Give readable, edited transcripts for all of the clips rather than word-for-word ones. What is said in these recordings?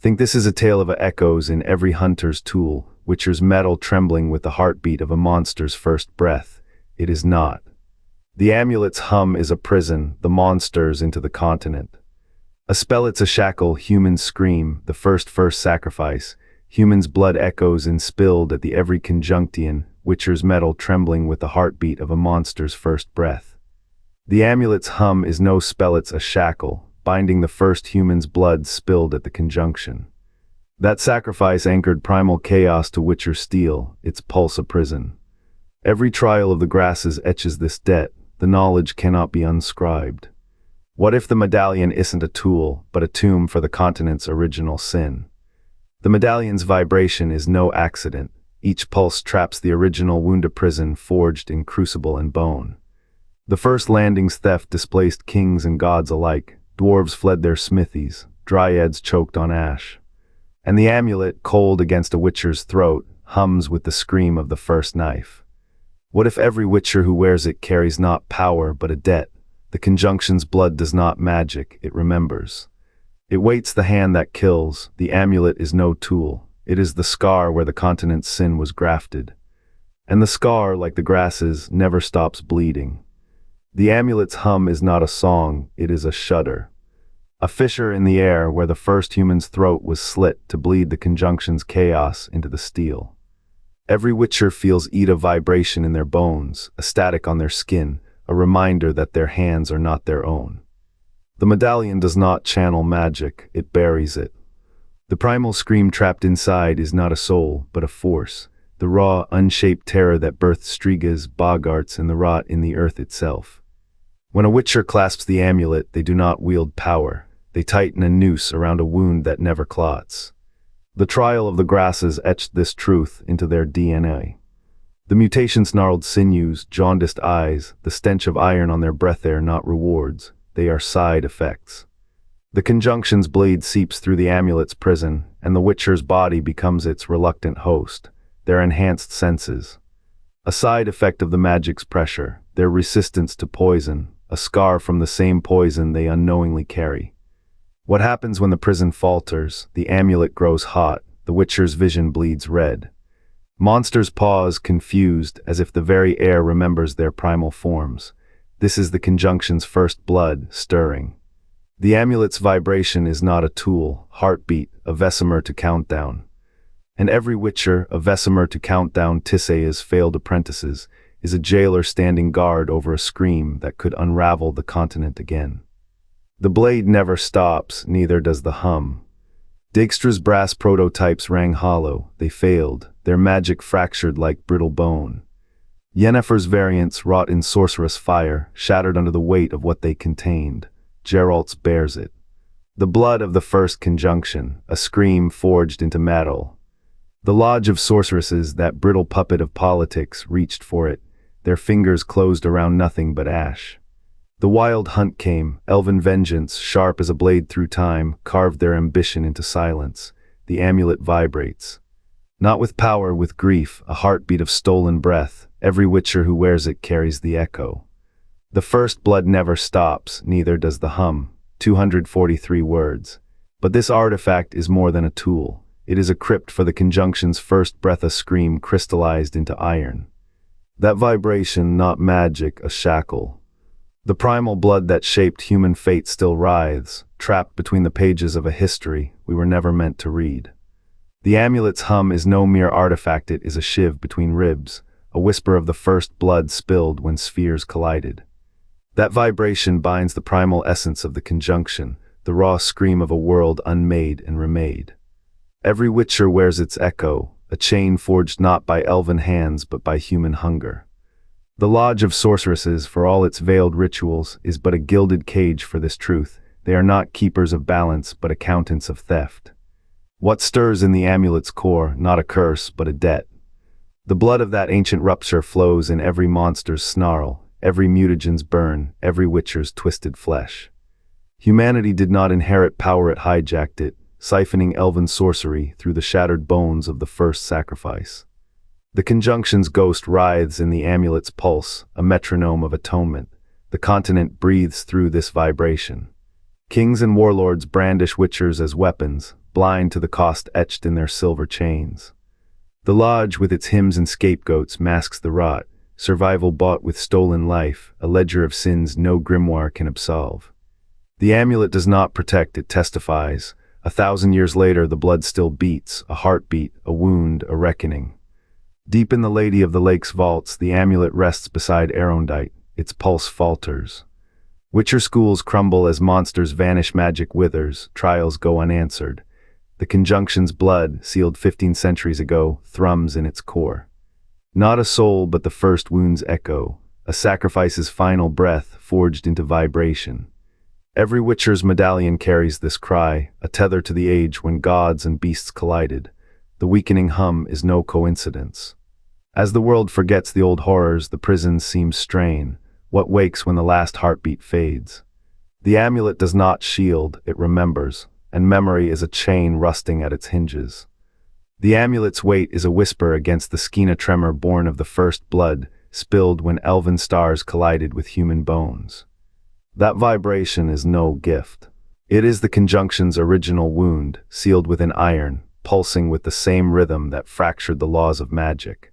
Think this is a tale of echoes in every hunter's tool, witcher's metal trembling with the heartbeat of a monster's first breath. It is not. The amulet's hum is a prison, the monsters into the continent. A spell it's a shackle, humans scream, the first sacrifice. Humans' blood echoes and spilled at the every conjunction, witcher's metal trembling with the heartbeat of a monster's first breath. The amulet's hum is no spell, it's a shackle, binding the first human's blood spilled at the conjunction. That sacrifice anchored primal chaos to witcher steel, its pulse a prison. Every trial of the grasses etches this debt, the knowledge cannot be unscribed. What if the medallion isn't a tool, but a tomb for the continent's original sin? The medallion's vibration is no accident. Each pulse traps the original wound, a prison forged in crucible and bone. The first landing's theft displaced kings and gods alike. Dwarves fled their smithies, dryads choked on ash. And the amulet, cold against a witcher's throat, hums with the scream of the first knife. What if every witcher who wears it carries not power but a debt? The conjunction's blood does not magic, it remembers. It waits the hand that kills. The amulet is no tool. It is the scar where the continent's sin was grafted. And the scar, like the grasses, never stops bleeding. The amulet's hum is not a song, it is a shudder. A fissure in the air where the first human's throat was slit to bleed the conjunction's chaos into the steel. Every witcher feels a vibration in their bones, a static on their skin, a reminder that their hands are not their own. The medallion does not channel magic, it buries it. The primal scream trapped inside is not a soul, but a force, the raw, unshaped terror that birthed Strigas, boggarts, and the rot in the earth itself. When a witcher clasps the amulet, they do not wield power, they tighten a noose around a wound that never clots. The trial of the grasses etched this truth into their DNA. The mutation's gnarled sinews, jaundiced eyes, the stench of iron on their breath are not rewards, they are side effects. The conjunction's blade seeps through the amulet's prison, and the witcher's body becomes its reluctant host, their enhanced senses. A side effect of the magic's pressure, their resistance to poison, a scar from the same poison they unknowingly carry. What happens when the prison falters? The amulet grows hot, the witcher's vision bleeds red. Monsters pause, confused, as if the very air remembers their primal forms. This is the conjunction's first blood stirring. The amulet's vibration is not a tool, heartbeat, a vesimer to countdown. And every witcher, a vesimer to countdown Tissa's failed apprentices, is a jailer standing guard over a scream that could unravel the continent again. The blade never stops, neither does the hum. Dijkstra's brass prototypes rang hollow, they failed, their magic fractured like brittle bone. Yennefer's variants, wrought in sorcerous fire, shattered under the weight of what they contained. Geralt's bears it. The blood of the first conjunction, a scream forged into metal. The lodge of sorceresses, that brittle puppet of politics, reached for it, their fingers closed around nothing but ash. The wild hunt came, elven vengeance, sharp as a blade through time, carved their ambition into silence. The amulet vibrates. Not with power, with grief, a heartbeat of stolen breath. Every witcher who wears it carries the echo. The first blood never stops, neither does the hum. 243 words. But this artifact is more than a tool. It is a crypt for the conjunction's first breath, a scream crystallized into iron. That vibration, not magic, a shackle. The primal blood that shaped human fate still writhes, trapped between the pages of a history we were never meant to read. The amulet's hum is no mere artifact, it is a shiv between ribs, a whisper of the first blood spilled when spheres collided. That vibration binds the primal essence of the conjunction, the raw scream of a world unmade and remade. Every witcher wears its echo, a chain forged not by elven hands but by human hunger. The lodge of sorceresses, for all its veiled rituals, is but a gilded cage for this truth. They are not keepers of balance but accountants of theft. What stirs in the amulet's core, not a curse but a debt. The blood of that ancient rupture flows in every monster's snarl, every mutagen's burn, every witcher's twisted flesh. Humanity did not inherit power, it hijacked it, siphoning elven sorcery through the shattered bones of the first sacrifice. The conjunction's ghost writhes in the amulet's pulse, a metronome of atonement. The continent breathes through this vibration. Kings and warlords brandish witchers as weapons, blind to the cost etched in their silver chains. The lodge with its hymns and scapegoats masks the rot, survival bought with stolen life, a ledger of sins no grimoire can absolve. The amulet does not protect, it testifies. 1,000 years later, the blood still beats, a heartbeat, a wound, a reckoning. Deep in the Lady of the Lake's vaults, the amulet rests beside Arondite, its pulse falters. Witcher schools crumble as monsters vanish, magic withers, trials go unanswered. The conjunction's blood, sealed 15 centuries ago, thrums in its core. Not a soul but the first wound's echo, a sacrifice's final breath forged into vibration. Every Witcher's medallion carries this cry, a tether to the age when gods and beasts collided. The weakening hum is no coincidence. As the world forgets the old horrors, the prisons seem strain. What wakes when the last heartbeat fades? The amulet does not shield, it remembers, and memory is a chain rusting at its hinges. The amulet's weight is a whisper against the Skina tremor born of the first blood, spilled when elven stars collided with human bones. That vibration is no gift. It is the conjunction's original wound, sealed within iron, pulsing with the same rhythm that fractured the laws of magic.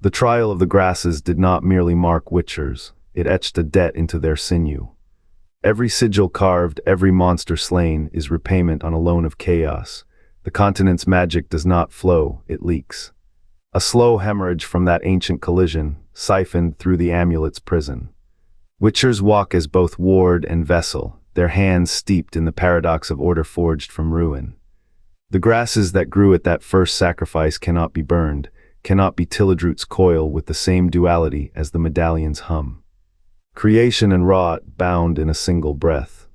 The trial of the grasses did not merely mark Witchers, it etched a debt into their sinew. Every sigil carved, every monster slain, is repayment on a loan of chaos. The continent's magic does not flow, it leaks. A slow hemorrhage from that ancient collision, siphoned through the amulet's prison. Witchers walk as both ward and vessel, their hands steeped in the paradox of order forged from ruin. The grasses that grew at that first sacrifice cannot be burned, cannot be Tilladroot's coil with the same duality as the medallion's hum. Creation and rot bound in a single breath.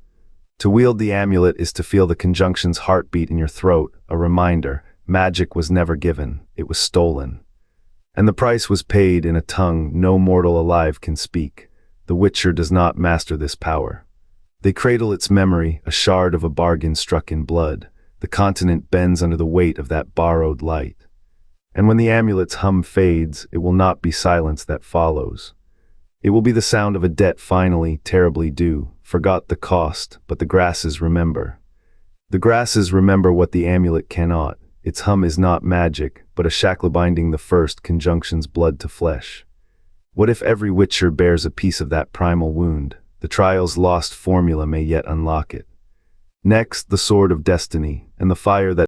To wield the amulet is to feel the conjunction's heartbeat in your throat, a reminder, magic was never given, it was stolen. And the price was paid in a tongue no mortal alive can speak. The Witcher does not master this power. They cradle its memory, a shard of a bargain struck in blood. The continent bends under the weight of that borrowed light. And when the amulet's hum fades, it will not be silence that follows. It will be the sound of a debt finally, terribly due, forgot the cost, but the grasses remember. The grasses remember what the amulet cannot. Its hum is not magic, but a shackle binding the first conjunction's blood to flesh. What if every Witcher bears a piece of that primal wound? The trial's lost formula may yet unlock it. Next, the sword of destiny, and the fire that